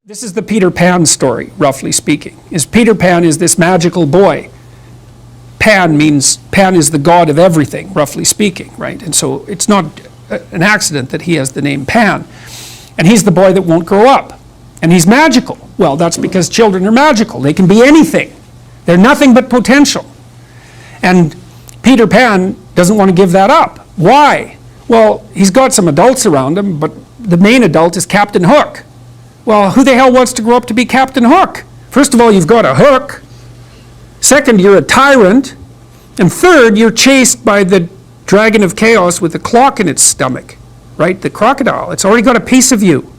This is the Peter Pan story, roughly speaking. Peter Pan is this magical boy. Pan is the god of everything, roughly speaking, right? And so it's not an accident that he has the name Pan. And he's the boy that won't grow up. And he's magical. Well, that's because children are magical. They can be anything. They're nothing but potential. And Peter Pan doesn't want to give that up. Why? Well, he's got some adults around him, but the main adult is Captain Hook. Well, who the hell wants to grow up to be Captain Hook? First of all, you've got a hook. Second, you're a tyrant. And third, you're chased by the dragon of chaos with a clock in its stomach, right? The crocodile. It's already got a piece of you.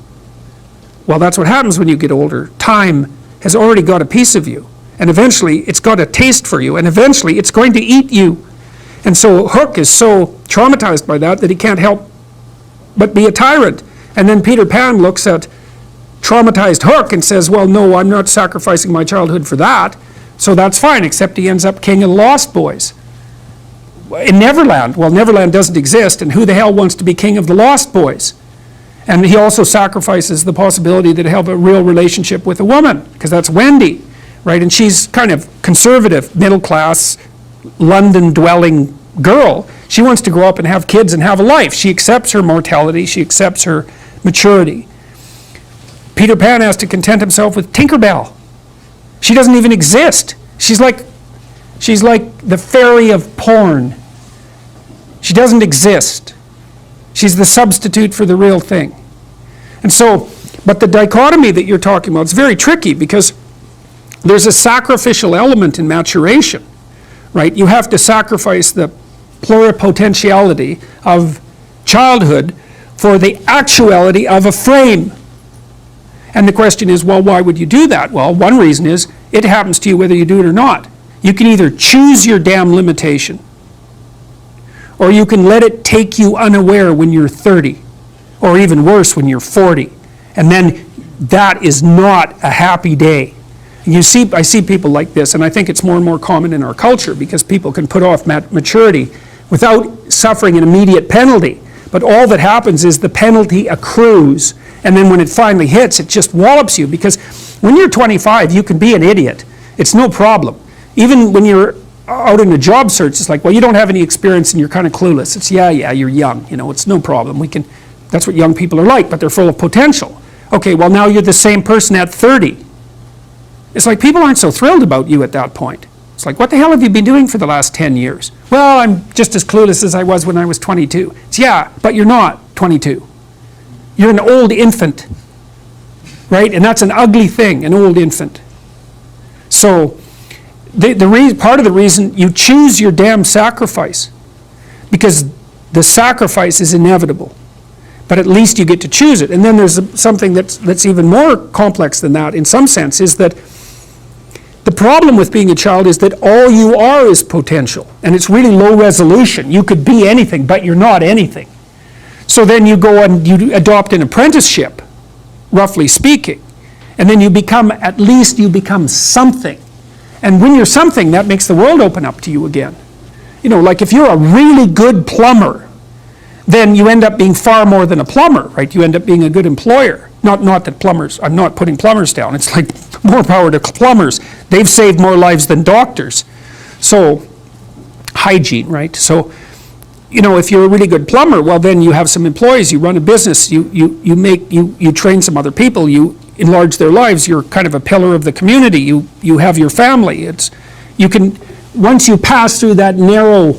Well, that's what happens when you get older. Time has already got a piece of you. And eventually, it's got a taste for you. And eventually, it's going to eat you. And so Hook is so traumatized by that he can't help but be a tyrant. And then Peter Pan looks at traumatized Hook and says, well, no, I'm not sacrificing my childhood for that. So that's fine, except he ends up king of the Lost Boys. In Neverland, well, Neverland doesn't exist, and who the hell wants to be king of the Lost Boys? And he also sacrifices the possibility that he'll have a real relationship with a woman, because that's Wendy, right? And she's kind of conservative, middle-class, London-dwelling girl. She wants to grow up and have kids and have a life. She accepts her mortality. She accepts her maturity. Peter Pan has to content himself with Tinkerbell. She doesn't even exist. She's like the fairy of porn. She doesn't exist. She's the substitute for the real thing. And so, but the dichotomy that you're talking about is very tricky because there's a sacrificial element in maturation, right? You have to sacrifice the pluripotentiality of childhood for the actuality of a frame. And the question is, well, why would you do that? Well, one reason is it happens to you whether you do it or not. You can either choose your damn limitation, or you can let it take you unaware when you're 30, or even worse, when you're 40. And then that is not a happy day. And I see people like this, and I think it's more and more common in our culture because people can put off maturity without suffering an immediate penalty. But all that happens is the penalty accrues, and then when it finally hits, it just wallops you, because when you're 25, you can be an idiot. It's no problem. Even when you're out in a job search, it's like, well, you don't have any experience and you're kind of clueless. It's, yeah, you're young, it's no problem. That's what young people are like, but they're full of potential. Okay, well, now you're the same person at 30. It's like people aren't so thrilled about you at that point. It's like, what the hell have you been doing for the last 10 years? Well, I'm just as clueless as I was when I was 22. It's, yeah, but you're not 22. You're an old infant, right? And that's an ugly thing, an old infant. So part of the reason you choose your damn sacrifice, because the sacrifice is inevitable, but at least you get to choose it. And then there's something that's even more complex than that in some sense, is that the problem with being a child is that all you are is potential, and it's really low resolution. You could be anything, but you're not anything. So then you go and you adopt an apprenticeship, roughly speaking, and then at least you become something. And when you're something, that makes the world open up to you again. Like if you're a really good plumber, then you end up being far more than a plumber, right? You end up being a good employer. Not that plumbers, I'm not putting plumbers down. It's like more power to plumbers. They've saved more lives than doctors. So, hygiene, right? So, if you're a really good plumber, well, then you have some employees, you run a business, you train some other people, you enlarge their lives, you're kind of a pillar of the community, you have your family. Once you pass through that narrow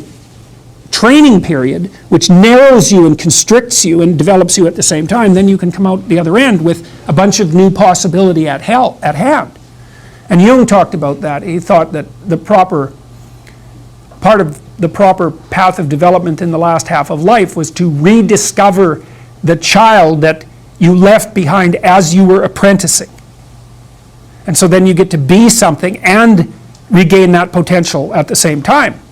training period, which narrows you and constricts you and develops you at the same time, then you can come out the other end with a bunch of new possibility at hand. And Jung talked about that. He thought that part of the proper path of development in the last half of life was to rediscover the child that you left behind as you were apprenticing. And so then you get to be something and regain that potential at the same time.